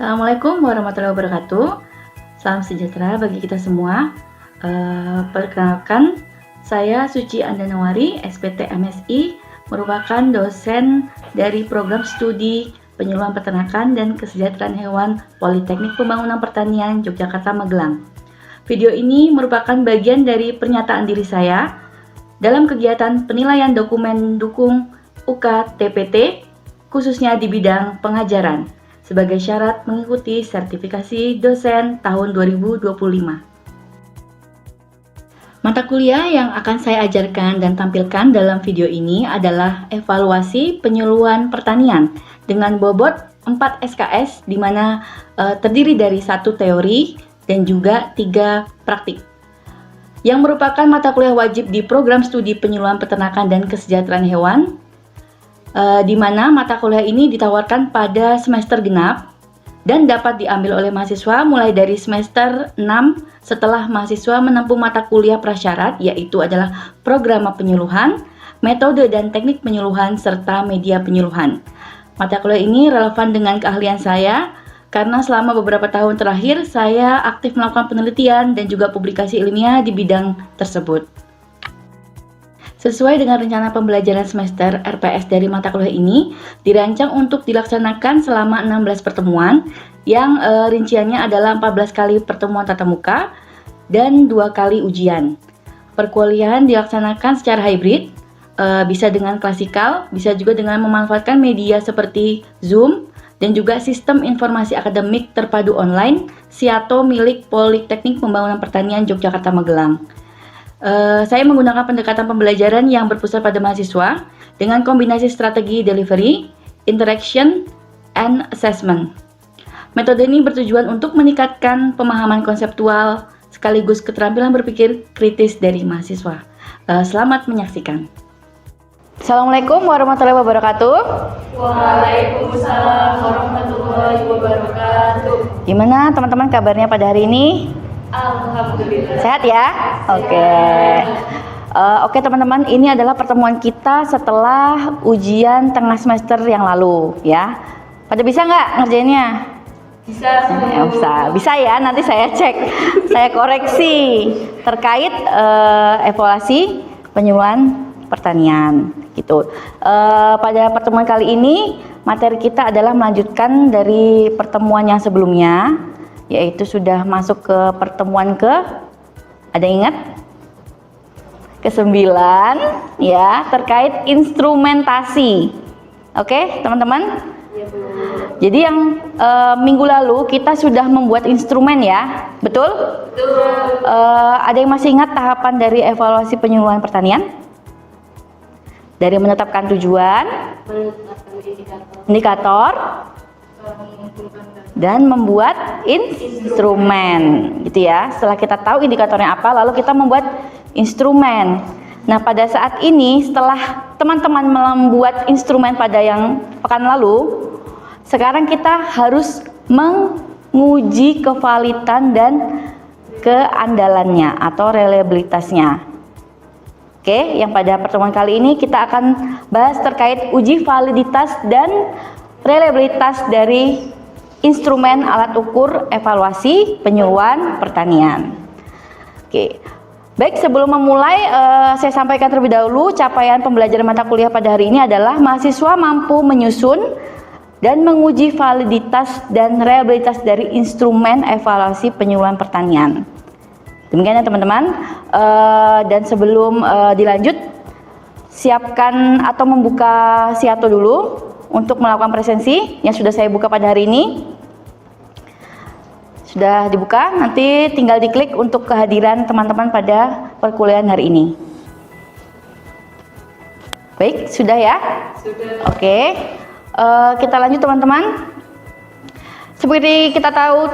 Assalamualaikum warahmatullahi wabarakatuh. Salam sejahtera bagi kita semua. Perkenalkan, saya Suci Andanawari, SPT MSI, merupakan dosen dari program studi penyuluhan peternakan dan kesejahteraan hewan Politeknik Pembangunan Pertanian Yogyakarta Magelang. Video ini merupakan bagian dari pernyataan diri saya dalam kegiatan penilaian dokumen dukung UK TPT, khususnya di bidang pengajaran, sebagai syarat mengikuti sertifikasi dosen tahun 2025. Mata kuliah yang akan saya ajarkan dan tampilkan dalam video ini adalah evaluasi penyuluhan pertanian dengan bobot 4 SKS, di mana terdiri dari 1 teori dan juga 3 praktik, yang merupakan mata kuliah wajib di program studi penyuluhan peternakan dan kesejahteraan hewan, di mana mata kuliah ini ditawarkan pada semester genap dan dapat diambil oleh mahasiswa mulai dari semester 6 setelah mahasiswa menempuh mata kuliah prasyarat, yaitu adalah program penyuluhan, metode dan teknik penyuluhan, serta media penyuluhan. Mata kuliah ini relevan dengan keahlian saya karena selama beberapa tahun terakhir saya aktif melakukan penelitian dan juga publikasi ilmiah di bidang tersebut. Sesuai dengan rencana pembelajaran semester RPS dari mata kuliah ini, dirancang untuk dilaksanakan selama 16 pertemuan, yang rinciannya adalah 14 kali pertemuan tatap muka dan 2 kali ujian. Perkuliahan dilaksanakan secara hybrid, bisa dengan klasikal, bisa juga dengan memanfaatkan media seperti Zoom, dan juga sistem informasi akademik terpadu online, SIATO milik Politeknik Pembangunan Pertanian Yogyakarta Magelang. Saya menggunakan pendekatan pembelajaran yang berpusat pada mahasiswa dengan kombinasi strategi delivery, interaction, and assessment. Metode ini bertujuan untuk meningkatkan pemahaman konseptual sekaligus keterampilan berpikir kritis dari mahasiswa. Selamat menyaksikan. Assalamualaikum warahmatullahi wabarakatuh. Waalaikumsalam warahmatullahi wabarakatuh. Gimana teman-teman kabarnya pada hari ini? Alhamdulillah. Sehat ya? Oke teman-teman, ini adalah pertemuan kita setelah ujian tengah semester yang lalu ya. Pada bisa nggak ngerjainnya? Bisa ya, nanti saya cek, saya koreksi terkait evaluasi penyuluhan pertanian gitu. Pada pertemuan kali ini materi kita adalah melanjutkan dari pertemuan yang sebelumnya, yaitu sudah masuk ke pertemuan ada ingat? Ke-9 ya, terkait instrumentasi. Oke, teman-teman? Ya, Bu. Jadi yang minggu lalu kita sudah membuat instrumen ya, betul? Betul. Ada yang masih ingat tahapan dari evaluasi penyuluhan pertanian? Dari menetapkan tujuan, indikator, dan membuat instrumen gitu ya. Setelah kita tahu indikatornya apa, lalu kita membuat instrumen. Nah, pada saat ini setelah teman-teman membuat instrumen pada yang pekan lalu, sekarang kita harus menguji kevalidan dan keandalannya atau reliabilitasnya. Oke, yang pada pertemuan kali ini kita akan bahas terkait uji validitas dan reliabilitas dari instrumen alat ukur evaluasi penyuluhan pertanian. Oke, baik, sebelum memulai saya sampaikan terlebih dahulu capaian pembelajaran mata kuliah pada hari ini adalah mahasiswa mampu menyusun dan menguji validitas dan reliabilitas dari instrumen evaluasi penyuluhan pertanian. Demikian ya teman-teman. Dan sebelum dilanjut, siapkan atau membuka SIATO dulu untuk melakukan presensi yang sudah saya buka pada hari ini. Sudah dibuka, nanti tinggal diklik untuk kehadiran teman-teman pada perkuliahan hari ini. Baik, sudah ya? Sudah. Oke, kita lanjut teman-teman. Seperti kita tahu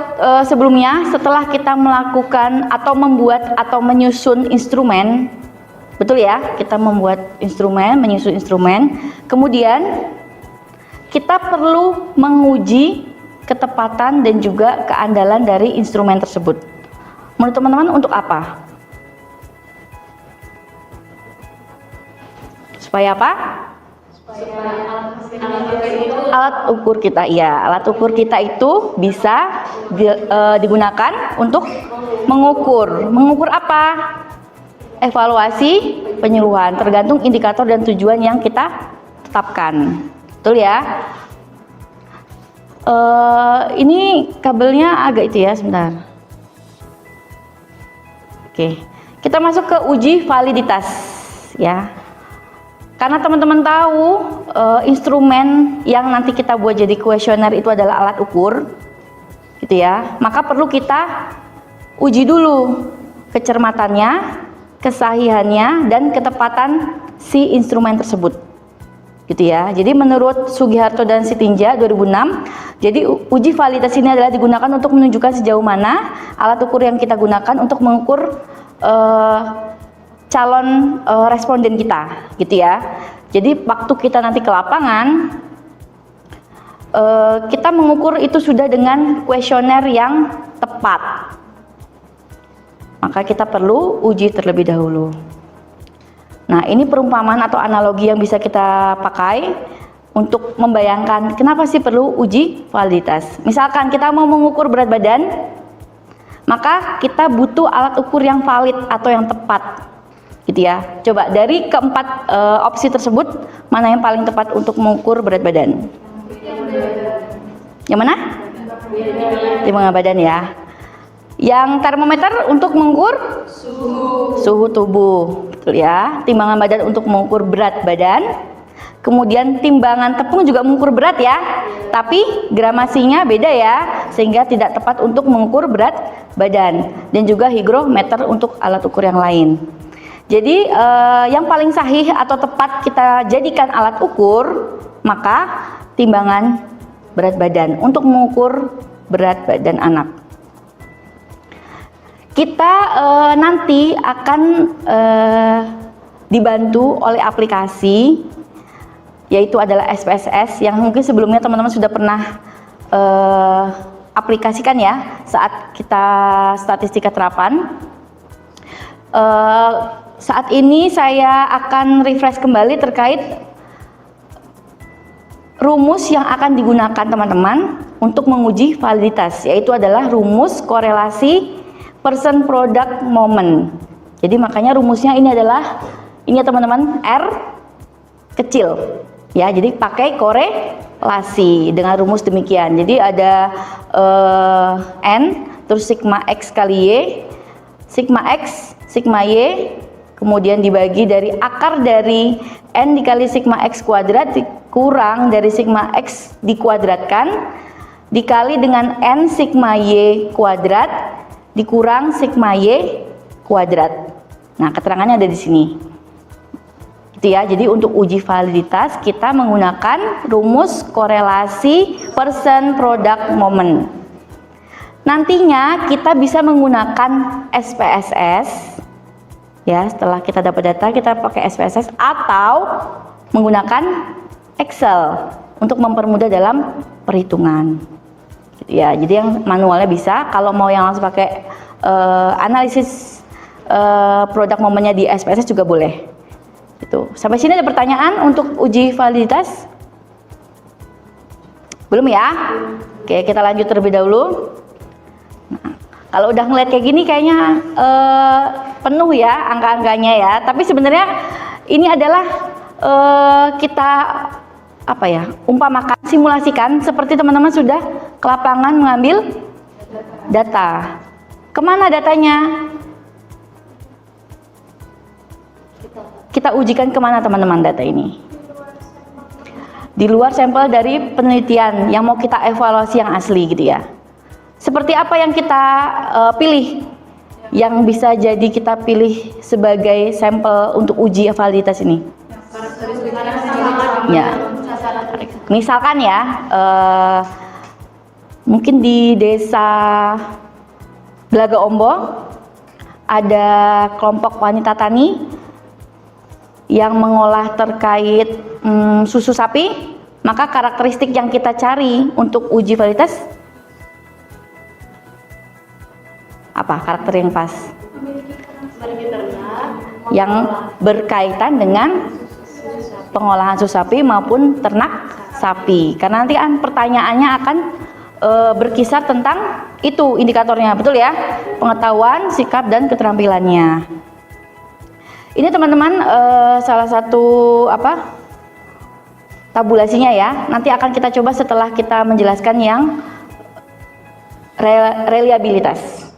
sebelumnya, setelah kita melakukan atau membuat atau menyusun instrumen, betul ya, kita membuat instrumen, menyusun instrumen, kemudian kita perlu menguji ketepatan dan juga keandalan dari instrumen tersebut. Menurut teman-teman untuk apa? Supaya apa? Alat ukur kita, ya, alat ukur kita itu bisa digunakan untuk mengukur. Mengukur apa? Evaluasi penyuluhan, tergantung indikator dan tujuan yang kita tetapkan. Betul ya? Ini kabelnya agak itu ya, sebentar. Oke, kita masuk ke uji validitas ya. Karena teman-teman tahu instrumen yang nanti kita buat jadi kuesioner itu adalah alat ukur, gitu ya. Maka perlu kita uji dulu kecermatannya, kesahihannya, dan ketepatan si instrumen tersebut, gitu ya. Jadi menurut Sugiharto dan Sitinja 2006, jadi uji validitas ini adalah digunakan untuk menunjukkan sejauh mana alat ukur yang kita gunakan untuk mengukur calon responden kita, gitu ya. Jadi waktu kita nanti ke lapangan, kita mengukur itu sudah dengan kuesioner yang tepat. Maka kita perlu uji terlebih dahulu. Nah, ini perumpamaan atau analogi yang bisa kita pakai untuk membayangkan kenapa sih perlu uji validitas. Misalkan kita mau mengukur berat badan, maka kita butuh alat ukur yang valid atau yang tepat, gitu ya. Coba dari keempat opsi tersebut, mana yang paling tepat untuk mengukur berat badan? Yang mana? Timbangan badan ya. Yang termometer untuk mengukur suhu tubuh, betul ya. Timbangan badan untuk mengukur berat badan. Kemudian timbangan tepung juga mengukur berat ya, tapi gramasinya beda ya, sehingga tidak tepat untuk mengukur berat badan. Dan juga hygrometer untuk alat ukur yang lain. Jadi yang paling sahih atau tepat kita jadikan alat ukur, maka timbangan berat badan untuk mengukur berat badan anak. Kita nanti akan dibantu oleh aplikasi, yaitu adalah SPSS, yang mungkin sebelumnya teman-teman sudah pernah aplikasikan ya saat kita statistika terapan. Saat ini saya akan refresh kembali terkait rumus yang akan digunakan teman-teman untuk menguji validitas, yaitu adalah rumus korelasi person product moment. Jadi makanya rumusnya ini adalah, ini ya teman-teman, R kecil ya, jadi pakai korelasi dengan rumus demikian. Jadi ada N terus sigma X kali Y, sigma X sigma Y, kemudian dibagi dari akar dari N dikali sigma X kuadrat dikurang dari sigma X dikuadratkan dikali dengan N sigma Y kuadrat dikurang sigma Y kuadrat. Nah, keterangannya ada di sini. Gitu ya. Jadi untuk uji validitas kita menggunakan rumus korelasi person product moment. Nantinya kita bisa menggunakan SPSS. Ya, setelah kita dapat data kita pakai SPSS atau menggunakan Excel untuk mempermudah dalam perhitungan. Ya, jadi yang manualnya bisa. Kalau mau yang langsung pakai analisis produk momennya di SPSS juga boleh. Gitu. Sampai sini ada pertanyaan untuk uji validitas? Belum ya? Oke, kita lanjut terlebih dahulu. Nah, kalau udah ngeliat kayak gini kayaknya penuh ya angka-angkanya ya. Tapi sebenarnya ini adalah kita apa ya, umpamakan, simulasikan seperti teman-teman sudah ke lapangan mengambil data. Kemana datanya? Kita ujikan kemana teman-teman data ini? Di luar sampel dari penelitian yang mau kita evaluasi yang asli, gitu ya. Seperti apa yang kita pilih? Yang bisa jadi kita pilih sebagai sampel untuk uji validitas ini? Ya. Misalkan ya, mungkin di desa Belaga Ombo ada kelompok wanita tani yang mengolah terkait susu sapi, maka karakteristik yang kita cari untuk uji validitas apa? Karakter yang pas? Yang berkaitan dengan pengolahan susu sapi maupun ternak sapi. Karena nanti kan pertanyaannya akan berkisar tentang itu indikatornya, betul ya? Pengetahuan, sikap, dan keterampilannya. Ini teman-teman salah satu tabulasinya ya. Nanti akan kita coba setelah kita menjelaskan yang reliabilitas.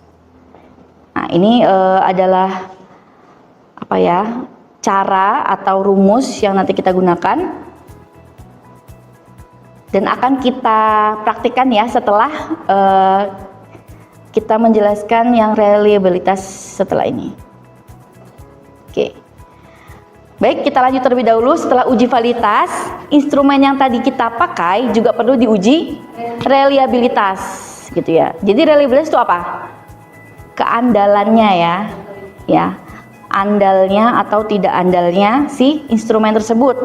Nah, ini adalah cara atau rumus yang nanti kita gunakan dan akan kita praktikkan ya setelah kita menjelaskan yang reliabilitas setelah ini. Oke. Baik, kita lanjut terlebih dahulu. Setelah uji validitas, instrumen yang tadi kita pakai juga perlu diuji reliabilitas, gitu ya. Jadi reliabilitas itu apa? Keandalannya ya. Andalnya atau tidak andalnya si instrumen tersebut.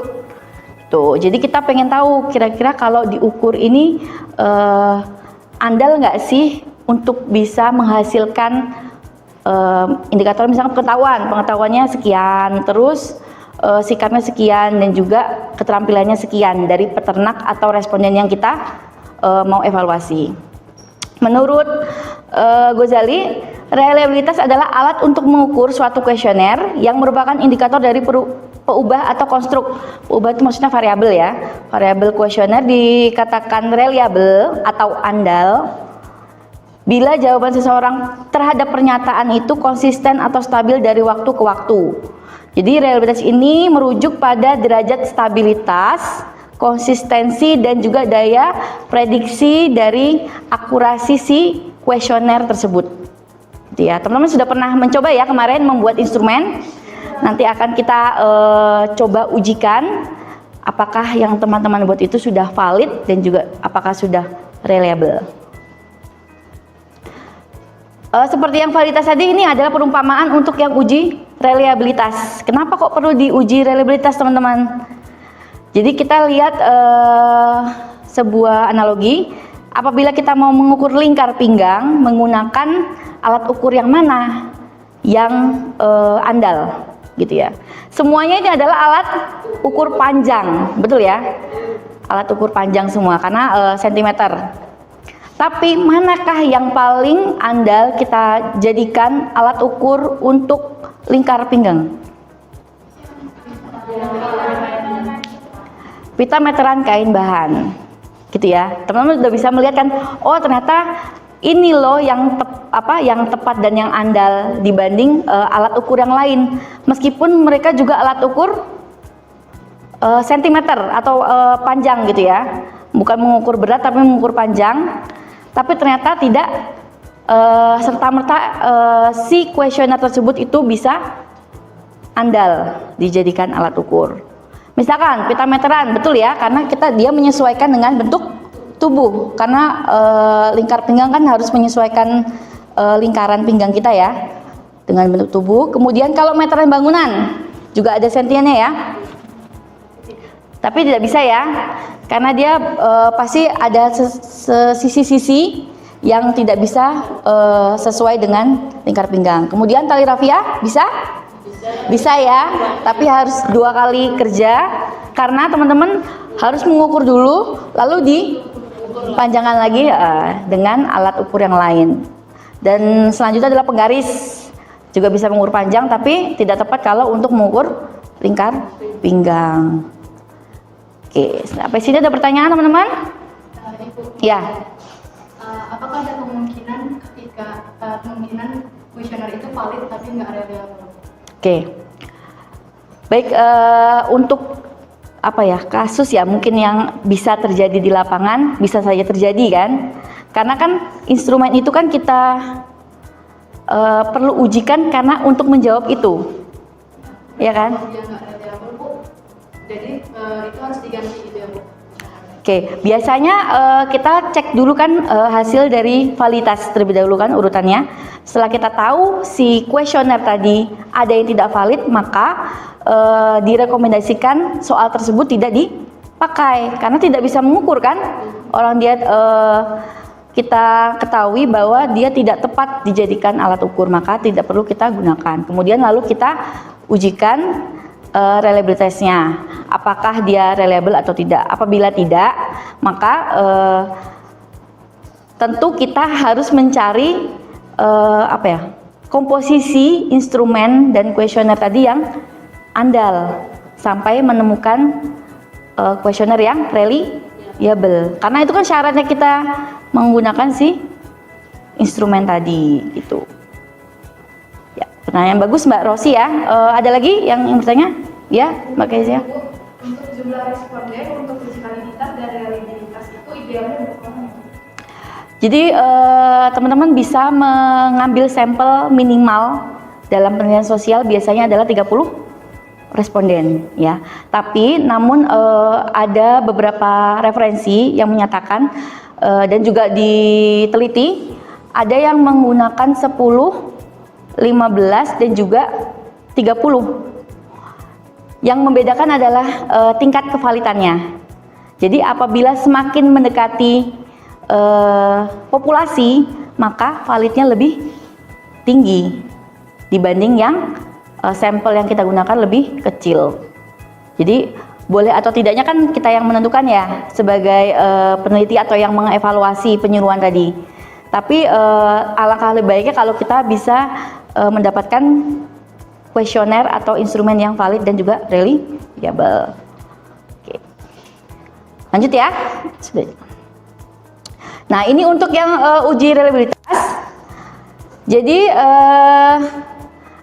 Tuh, jadi kita pengen tahu kira-kira kalau diukur ini andal nggak sih untuk bisa menghasilkan indikator misalnya pengetahuannya sekian, terus sikapnya sekian, dan juga keterampilannya sekian dari peternak atau responden yang kita mau evaluasi. Menurut Ghazali, reliabilitas adalah alat untuk mengukur suatu kuesioner yang merupakan indikator dari peubah atau konstruk. Peubah itu maksudnya variabel ya. Variabel kuesioner dikatakan reliable atau andal bila jawaban seseorang terhadap pernyataan itu konsisten atau stabil dari waktu ke waktu. Jadi reliabilitas ini merujuk pada derajat stabilitas, konsistensi, dan juga daya prediksi dari akurasi si kuesioner tersebut. Gitu ya. Teman-teman sudah pernah mencoba ya kemarin membuat instrumen. Nanti akan kita coba ujikan apakah yang teman-teman buat itu sudah valid dan juga apakah sudah reliable. Seperti yang validitas tadi, ini adalah perumpamaan untuk yang uji reliabilitas. Kenapa kok perlu diuji reliabilitas, teman-teman? Jadi kita lihat sebuah analogi. Apabila kita mau mengukur lingkar pinggang menggunakan alat ukur yang mana yang andal, gitu ya. Semuanya ini adalah alat ukur panjang, betul ya? Alat ukur panjang semua karena sentimeter. Tapi manakah yang paling andal kita jadikan alat ukur untuk lingkar pinggang? Pita meteran kain bahan, gitu ya. Teman-teman sudah bisa melihat kan, oh ternyata ini loh yang tepat dan yang andal dibanding alat ukur yang lain. Meskipun mereka juga alat ukur sentimeter atau panjang, gitu ya. Bukan mengukur berat tapi mengukur panjang. Tapi ternyata tidak serta-merta si kuesioner tersebut itu bisa andal dijadikan alat ukur. Misalkan pita meteran, betul ya, karena dia menyesuaikan dengan bentuk tubuh, karena lingkar pinggang kan harus menyesuaikan lingkaran pinggang kita ya dengan bentuk tubuh. Kemudian kalau meteran bangunan juga ada sentiannya ya, tapi tidak bisa ya, karena dia pasti ada sisi-sisi yang tidak bisa sesuai dengan lingkar pinggang. Kemudian tali rafia bisa? Bisa ya, tapi harus 2 kali kerja karena teman-teman harus mengukur dulu lalu dipanjangkan lagi dengan alat ukur yang lain. Dan selanjutnya adalah penggaris, juga bisa mengukur panjang tapi tidak tepat kalau untuk mengukur lingkar pinggang. Oke, sampai sini ada pertanyaan teman-teman? Ya. Apakah ada kemungkinan kemungkinan kuesioner itu valid tapi nggak reliable? Oke, baik, untuk kasus ya mungkin yang bisa terjadi di lapangan, bisa saja terjadi kan, karena kan instrumen itu kan kita perlu ujikan karena untuk menjawab itu, ya kan? Dia nggak reliable Bu, jadi itu harus diganti gitu ya Bu. Oke, biasanya kita cek dulu kan hasil dari validitas terlebih dahulu kan urutannya. Setelah kita tahu si kuesioner tadi ada yang tidak valid, maka direkomendasikan soal tersebut tidak dipakai karena tidak bisa mengukur kan. Orang dia kita ketahui bahwa dia tidak tepat dijadikan alat ukur, maka tidak perlu kita gunakan. Kemudian lalu kita ujikan reliabilitasnya, apakah dia reliable atau tidak. Apabila tidak, maka tentu kita harus mencari komposisi instrumen dan kuesioner tadi yang andal sampai menemukan kuesioner yang reliable. Karena itu kan syaratnya kita menggunakan si instrumen tadi gitu. Ya, pertanyaan bagus Mbak Rosi ya. Ada lagi yang bertanya? Ya, Mbak Kezia. Untuk jumlah responden untuk uji validitas dan reliabilitas itu idealnya berapa? Jadi teman-teman bisa mengambil sampel minimal dalam penelitian sosial biasanya adalah 30 responden ya. Tapi namun ada beberapa referensi yang menyatakan dan juga diteliti ada yang menggunakan 10, 15 dan juga 30. Yang membedakan adalah tingkat kevalitannya. Jadi apabila semakin mendekati populasi, maka validnya lebih tinggi dibanding yang sampel yang kita gunakan lebih kecil. Jadi boleh atau tidaknya kan kita yang menentukan ya sebagai peneliti atau yang mengevaluasi penyuluhan tadi. Tapi alangkah lebih baiknya kalau kita bisa mendapatkan kuesioner atau instrumen yang valid dan juga reliable. Oke. Lanjut ya. Sudah. Nah, ini untuk yang uji reliabilitas. Jadi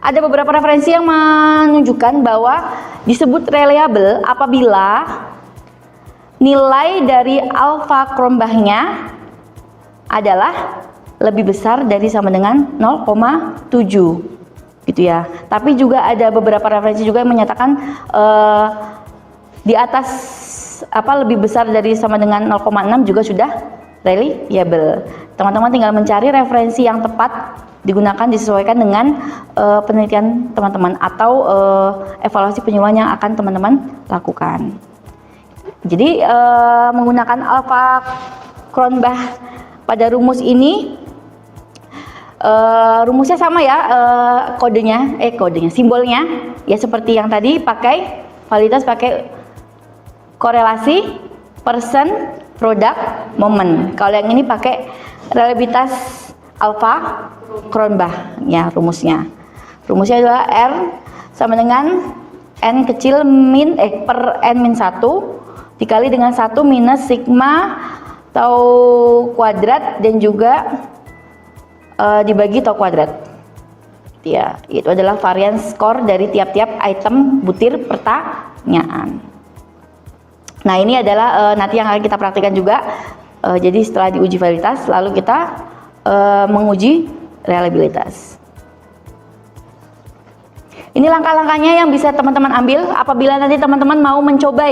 ada beberapa referensi yang menunjukkan bahwa disebut reliable apabila nilai dari alfa Cronbach-nya adalah lebih besar dari sama dengan 0,7 gitu ya. Tapi juga ada beberapa referensi juga yang menyatakan di atas lebih besar dari sama dengan 0,6 juga sudah reliable. Teman-teman tinggal mencari referensi yang tepat digunakan disesuaikan dengan penelitian teman-teman atau evaluasi penyuluhan yang akan teman-teman lakukan. Jadi menggunakan alfa Cronbach pada rumus ini rumusnya sama ya, kodenya simbolnya ya seperti yang tadi, pakai validitas pakai korelasi person product moment. Kalau yang ini pakai reliabilitas alfa Cronbach ya rumusnya. Rumusnya adalah R sama dengan N kecil per N-1 dikali dengan 1 minus sigma tau kuadrat dan juga dibagi tau kuadrat. Ya, itu adalah varian skor dari tiap-tiap item butir pertanyaan. Nah, ini adalah nanti yang akan kita praktikkan juga. Jadi setelah diuji validitas, lalu kita menguji reliabilitas. Ini langkah-langkahnya yang bisa teman-teman ambil apabila nanti teman-teman mau mencoba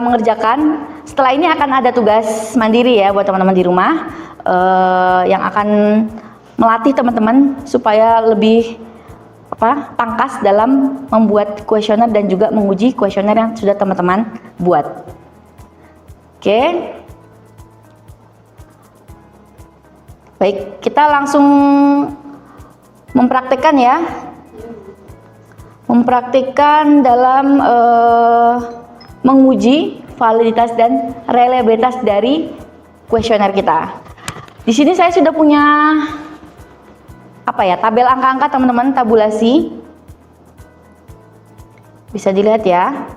mengerjakan. Setelah ini akan ada tugas mandiri ya buat teman-teman di rumah yang akan melatih teman-teman supaya lebih pangkas dalam membuat kuesioner dan juga menguji kuesioner yang sudah teman-teman buat. Oke. Baik, kita langsung mempraktikkan ya. Mempraktikkan dalam menguji validitas dan reliabilitas dari kuesioner kita. Di sini saya sudah punya tabel angka-angka teman-teman, tabulasi. Bisa dilihat ya.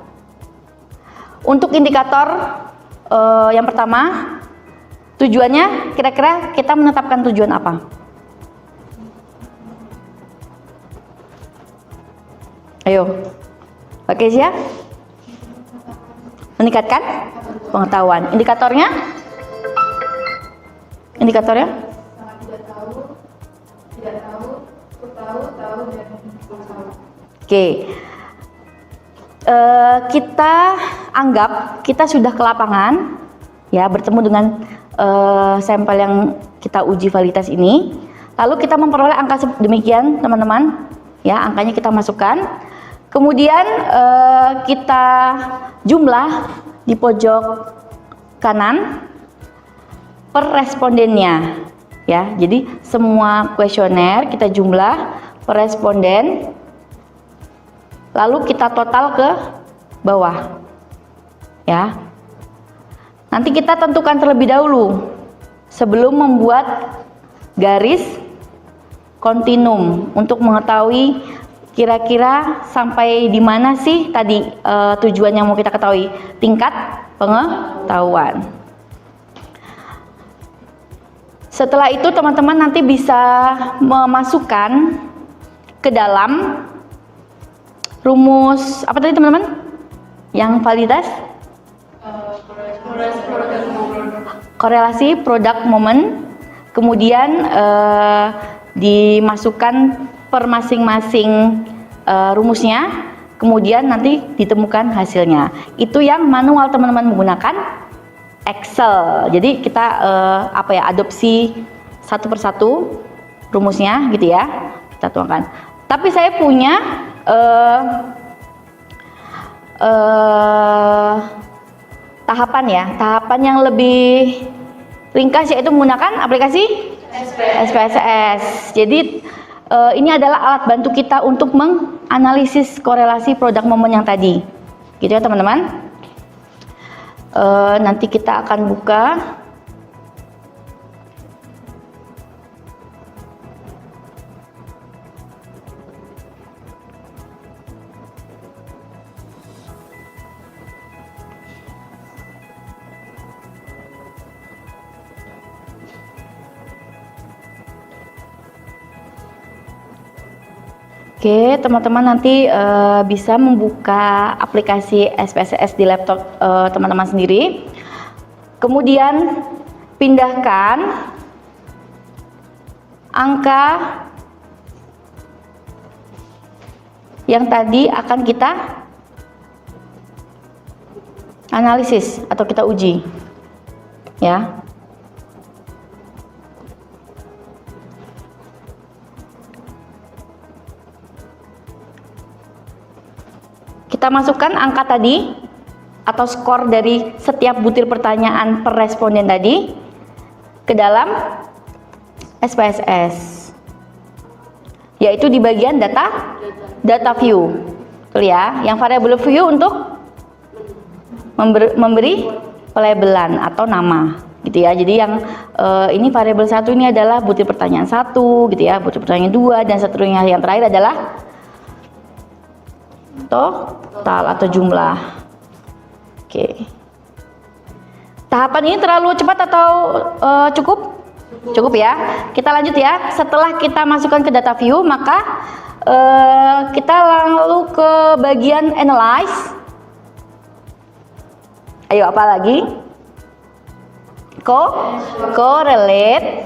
Untuk indikator yang pertama, tujuannya kira-kira kita menetapkan tujuan apa? Ayo, oke ya? Meningkatkan pengetahuan. Indikatornya? Indikatornya? Tidak tahu, tahu, dan tahu. Oke. Kita anggap kita sudah ke lapangan, ya, bertemu dengan sampel yang kita uji validitas ini. Lalu kita memperoleh angka demikian, teman-teman. Ya, angkanya kita masukkan. Kemudian kita jumlah di pojok kanan per respondennya. Ya, jadi semua kuesioner kita jumlah per responden lalu kita total ke bawah. Ya. Nanti kita tentukan terlebih dahulu sebelum membuat garis kontinum untuk mengetahui kira-kira sampai di mana sih tadi tujuan yang mau kita ketahui, tingkat pengetahuan. Setelah itu teman-teman nanti bisa memasukkan ke dalam rumus apa tadi teman-teman? Yang validitas? Korelasi produk momen, kemudian dimasukkan per masing-masing rumusnya, kemudian nanti ditemukan hasilnya. Itu yang manual teman-teman menggunakan Excel. Jadi kita adopsi satu persatu rumusnya gitu ya, kita tuangkan. Tapi saya punya tahapan yang lebih ringkas, yaitu menggunakan aplikasi SPSS. Jadi ini adalah alat bantu kita untuk menganalisis korelasi produk momen yang tadi, gitu ya teman-teman. Nanti kita akan buka. Oke, teman-teman nanti bisa membuka aplikasi SPSS di laptop teman-teman sendiri. Kemudian pindahkan angka yang tadi akan kita analisis atau kita uji. Ya. Kita masukkan angka tadi atau skor dari setiap butir pertanyaan per responden tadi ke dalam SPSS, yaitu di bagian data view. Betul ya, yang variabel view untuk memberi pelabelan atau nama gitu ya. Jadi yang ini variabel 1 ini adalah butir pertanyaan 1 gitu ya, butir pertanyaan 2, dan seterusnya. Yang terakhir adalah total atau jumlah. Oke. Tahapan ini terlalu cepat atau cukup? Cukup ya. Kita lanjut ya. Setelah kita masukkan ke data view, maka kita lalu ke bagian analyze. Ayo, apa lagi? Correlate.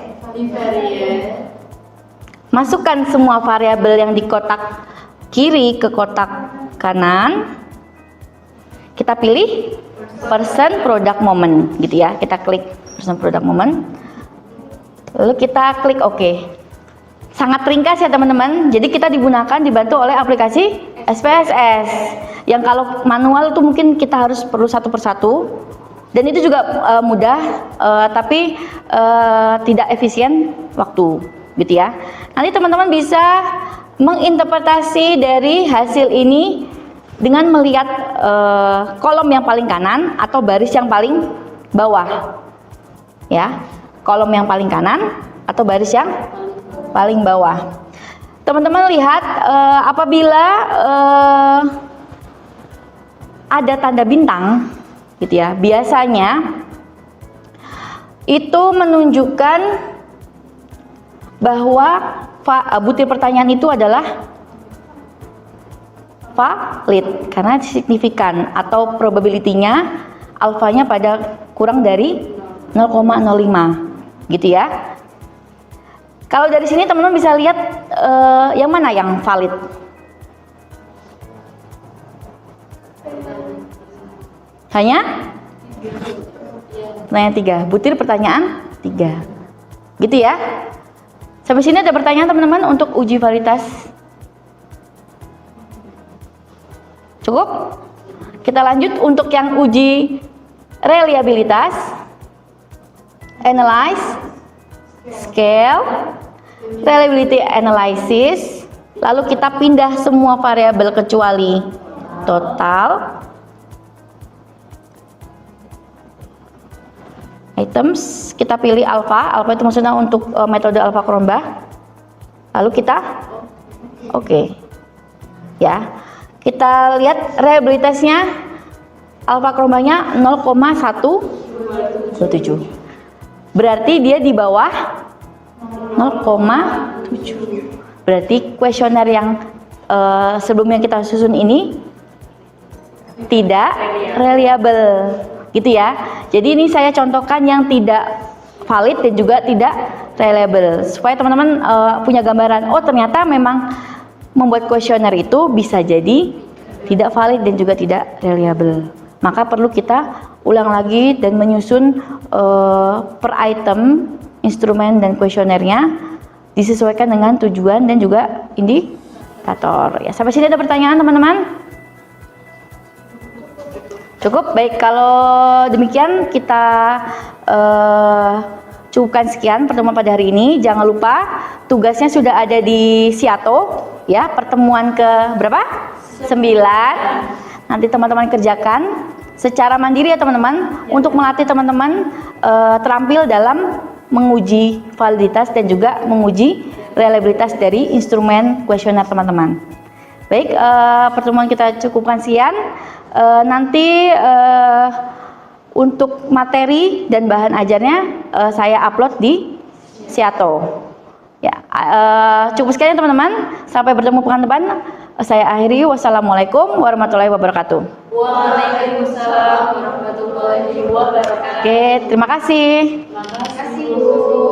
Masukkan semua variabel yang di kotak kiri ke kotak kanan. Kita pilih percent product moment gitu ya. Kita klik percent product moment. Lalu kita klik OK. Sangat ringkas ya teman-teman. Jadi kita dibantu oleh aplikasi SPSS. Yang kalau manual itu mungkin kita harus perlu satu persatu. Dan itu juga mudah, tapi tidak efisien waktu gitu ya. Nanti teman-teman bisa menginterpretasi dari hasil ini dengan melihat kolom yang paling kanan atau baris yang paling bawah. Ya, kolom yang paling kanan atau baris yang paling bawah. Teman-teman lihat apabila ada tanda bintang gitu ya, biasanya itu menunjukkan bahwa butir pertanyaan itu adalah valid karena signifikan atau probability-nya alfanya pada kurang dari 0,05 gitu ya. Kalau dari sini teman-teman bisa lihat yang mana yang valid. Hanya pertanyaan 3, butir pertanyaan 3 gitu ya. Sampai sini ada pertanyaan teman-teman untuk uji validitas? Cukup? Kita lanjut untuk yang uji reliabilitas. Analyze, scale, reliability analysis, Lalu kita pindah semua variabel kecuali total, items, kita pilih alpha. Alpha itu maksudnya untuk metode alpha Cronbach. Lalu kita oke. Ya. Kita lihat reliabilitasnya alpha Cronbachnya 0,127. Berarti dia di bawah 0,7. Berarti kuesioner yang sebelumnya kita susun ini tidak reliable, gitu ya. Jadi ini saya contohkan yang tidak valid dan juga tidak reliable, supaya teman-teman punya gambaran. Oh, ternyata memang membuat kuesioner itu bisa jadi tidak valid dan juga tidak reliable. Maka perlu kita ulang lagi dan menyusun per item instrumen dan kuesionernya disesuaikan dengan tujuan dan juga indikator. Ya, sampai sini ada pertanyaan teman-teman? Cukup. Baik, kalau demikian kita cukupkan sekian pertemuan pada hari ini. Jangan lupa tugasnya sudah ada di Siato ya, pertemuan ke berapa? 9. Nanti teman-teman kerjakan secara mandiri ya teman-teman, untuk melatih teman-teman terampil dalam menguji validitas dan juga menguji reliabilitas dari instrumen kuesioner teman-teman. Baik, pertemuan kita cukupkan sekian. Nanti untuk materi dan bahan ajarnya saya upload di Siato. Ya, cukup sekian teman-teman. Sampai bertemu pekan depan. Saya akhiri. Wassalamualaikum warahmatullahi wabarakatuh. Waalaikumsalam warahmatullahi wabarakatuh. Oke, terima kasih. Terima kasih, Bu.